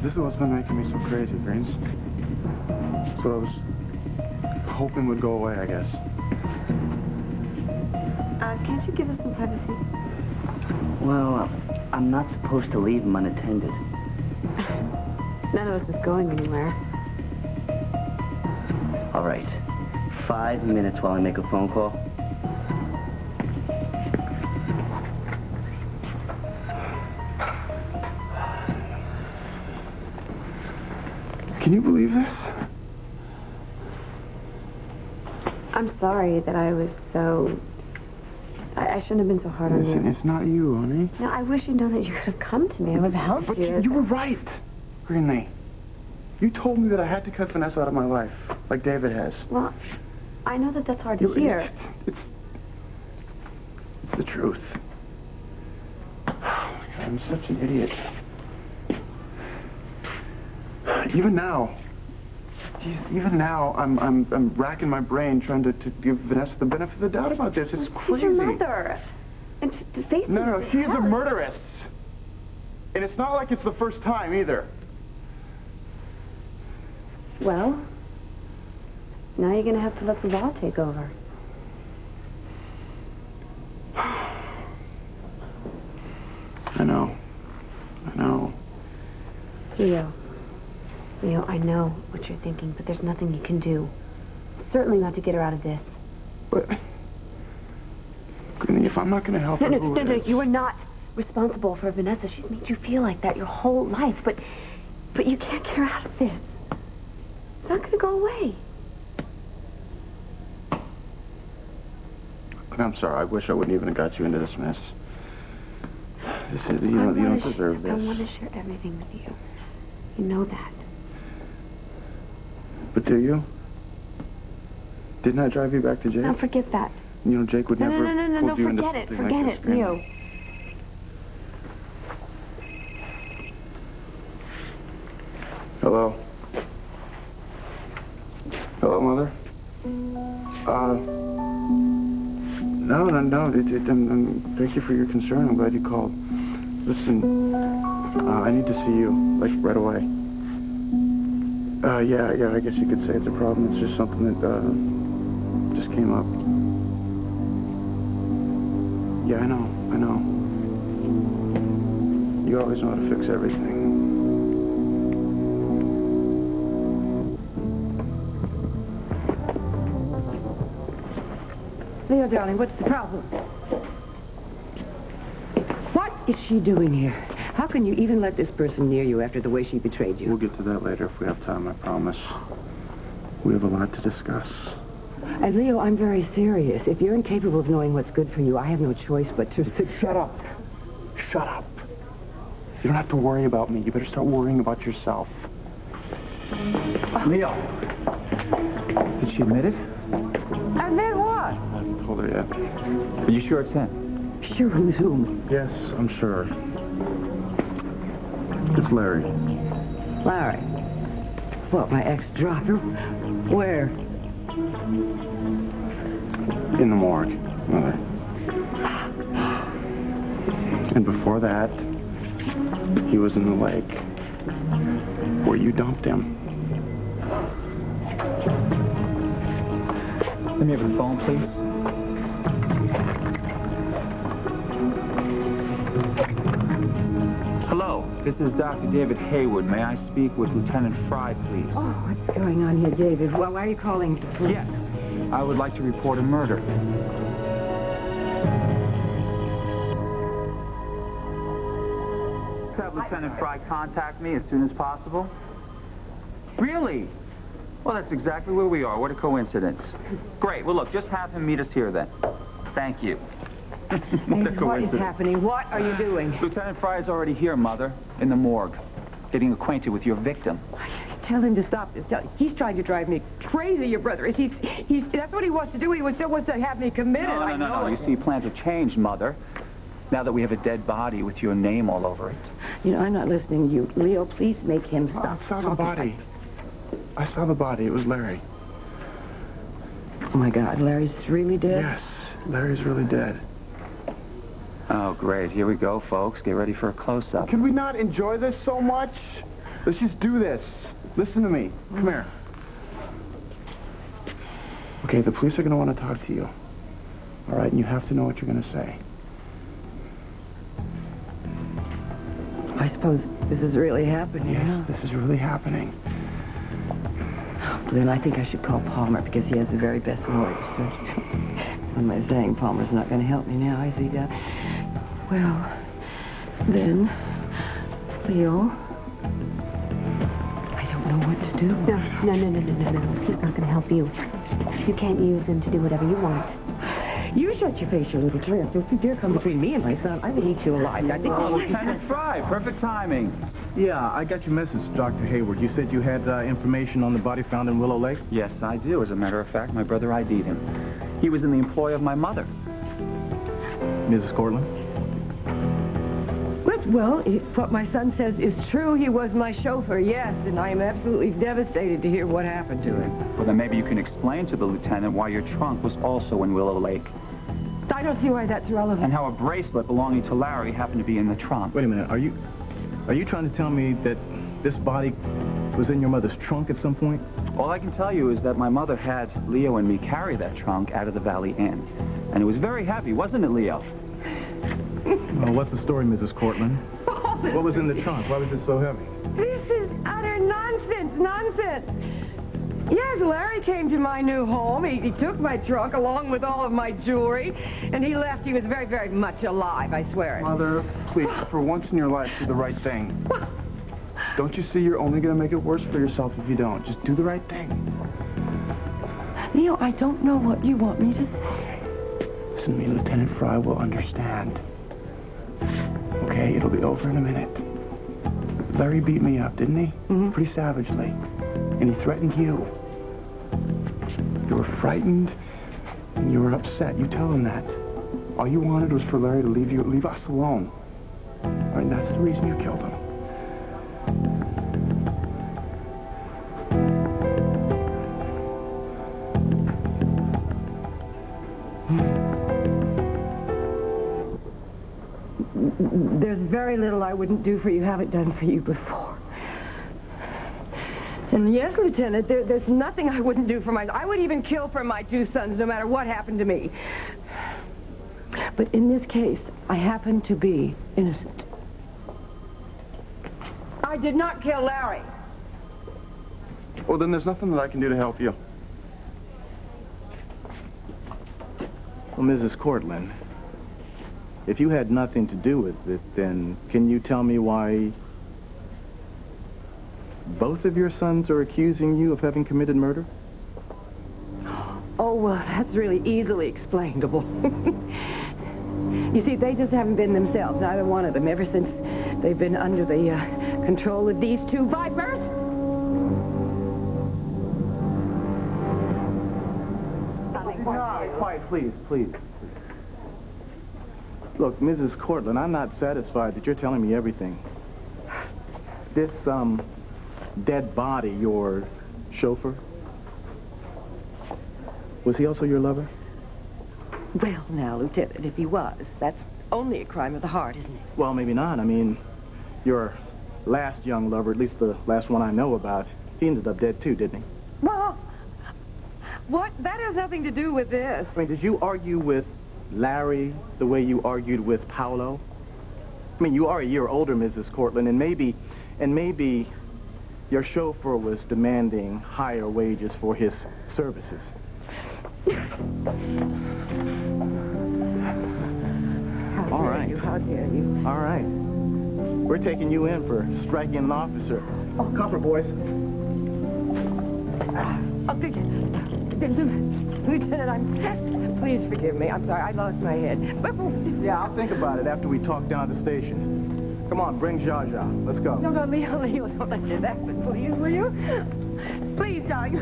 This is what's been making me so crazy, Greens. So I was hoping would go away, I guess. Can't you give us some privacy? Well, I'm not supposed to leave him unattended. None of us is going anywhere. All right. 5 minutes while I make a phone call. Can you believe this? I'm sorry that I was so... I shouldn't have been so hard on you. It's not you, honey. No, I wish you'd known that you could have come to me. I would have helped you. But you were right, Greenlee. You told me that I had to cut Vanessa out of my life, like David has. Well, I know that that's hard to hear. It's the truth. Oh, my God, I'm such an idiot. Even now, I'm racking my brain trying to give Vanessa the benefit of the doubt about this. It's crazy. She's your mother. And to face it, No, she is a murderess. And it's not like it's the first time either. Well, now you're going to have to let the law take over. I know. Leo, I know what you're thinking, but there's nothing you can do. Certainly not to get her out of this. But, Greenlee, if I'm not going to help her, No, you are not responsible for Vanessa. She's made you feel like that your whole life, but you can't get her out of this. It's not going to go away. I'm sorry. I wish I wouldn't even have got you into this mess. You don't deserve this. I want to share everything with you. You know that. But do you? Didn't I drive you back to Jake? No, forget that. You know, Jake would never pull you into something like this. Forget it, Leo. Hello? Hello, Mother? No. Thank you for your concern. I'm glad you called. Listen, I need to see you, like, right away. Yeah, I guess you could say it's a problem. It's just something that, just came up. Yeah, I know. You always know how to fix everything. Leo, darling, what's the problem? What is she doing here? How can you even let this person near you after the way she betrayed you? We'll get to that later if we have time, I promise. We have a lot to discuss. And Leo, I'm very serious. If you're incapable of knowing what's good for you, I have no choice but to... Shut up. Shut up. You don't have to worry about me. You better start worrying about yourself. Leo. Did she admit it? Admit what? I haven't told her yet. Are you sure it's him? Sure, who's whom? Yes, I'm sure. It's Larry. Larry. What, my ex-driver? Where? In the morgue, Mother. And before that, he was in the lake where you dumped him. Let me have the phone, please. Hello, this is Dr. David Hayward. May I speak with Lieutenant Fry, please? Oh, what's going on here, David? Well, why are you calling? Yes, I would like to report a murder. Have Lieutenant Fry contact me as soon as possible? Really? Well, that's exactly where we are. What a coincidence. Great. Well, look, just have him meet us here then. Thank you. What is happening? What are you doing? Lieutenant Fry is already here, Mother, in the morgue, getting acquainted with your victim. Tell him to stop this. He's trying to drive me crazy, your brother. That's what he wants to do. He still wants to have me committed. No. You see, plans have changed, Mother. Now that we have a dead body with your name all over it. You know, I'm not listening to you. Leo, please make him stop. I saw the body. I saw the body. It was Larry. Oh, my God. Larry's really dead? Yes. Larry's really dead. Oh, great. Here we go, folks. Get ready for a close-up. Can we not enjoy this so much? Let's just do this. Listen to me. Come here. Okay, the police are going to want to talk to you. All right, and you have to know what you're going to say. I suppose this is really happening. Yes, this is really happening. Then I think I should call Palmer because he has the very best lawyers. What am I saying? Palmer's not going to help me now, is he? Well, then, Leo, I don't know what to do. No. He's not going to help you. You can't use him to do whatever you want. You shut your face, you little tramp. Don't you dare come between me and my son. I will eat you alive. I think Lieutenant Fry, perfect timing. Yeah, I got your message, Dr. Hayward. You said you had information on the body found in Willow Lake? Yes, I do. As a matter of fact, my brother ID'd him. He was in the employ of my mother. Mrs. Cortland? Well, if what my son says is true, he was my chauffeur, yes, and I am absolutely devastated to hear what happened to him. Well, then maybe you can explain to the lieutenant why your trunk was also in Willow Lake. I don't see why that's relevant. And how a bracelet belonging to Larry happened to be in the trunk. Wait a minute, are you trying to tell me that this body was in your mother's trunk at some point? All I can tell you is that my mother had Leo and me carry that trunk out of the Valley Inn. And it was very heavy, wasn't it, Leo? Well, what's the story, Mrs. Cortland? What was in the trunk? Why was it so heavy? This is utter nonsense. Yes, Larry came to my new home. He took my trunk along with all of my jewelry, and he left. He was very, very much alive, I swear it. Mother, please, for once in your life, do the right thing. Don't you see you're only going to make it worse for yourself if you don't? Just do the right thing. Leo, I don't know what you want me to say. Listen to me, Lieutenant Fry will understand. Okay, it'll be over in a minute. Larry beat me up, didn't he? Mm-hmm. Pretty savagely. And he threatened you. You were frightened, and you were upset. You tell him that. All you wanted was for Larry to leave us alone. All right, that's the reason you killed him. There's very little I wouldn't do for you, haven't done for you before. And yes, Lieutenant, there's nothing I wouldn't do for I would even kill for my two sons, no matter what happened to me. But in this case, I happen to be innocent. I did not kill Larry. Well, then there's nothing that I can do to help you. Well, Mrs. Cortland, if you had nothing to do with it, then can you tell me why both of your sons are accusing you of having committed murder? Oh, well, that's really easily explainable. You see, they just haven't been themselves, neither one of them, ever since they've been under the control of these two vipers. Quiet, please. Look, Mrs. Cortland, I'm not satisfied that you're telling me everything. This, dead body, your chauffeur, was he also your lover? Well, now, Lieutenant, if he was, that's only a crime of the heart, isn't it? Well, maybe not. I mean, your last young lover, at least the last one I know about, he ended up dead too, didn't he? Well, what? That has nothing to do with this. I mean, did you argue with Larry the way you argued with Paolo? I mean, you are a year older, Mrs. Cortland, and maybe your chauffeur was demanding higher wages for his services. All right. How dare you? All right. We're taking you in for striking an officer. Oh, comfort, boys. Lieutenant, please forgive me. I'm sorry, I lost my head. Yeah, I'll think about it after we talk down at the station. Come on, bring Zsa Zsa. Let's go. No, Leo, don't let this happen, please, will you? Please, darling.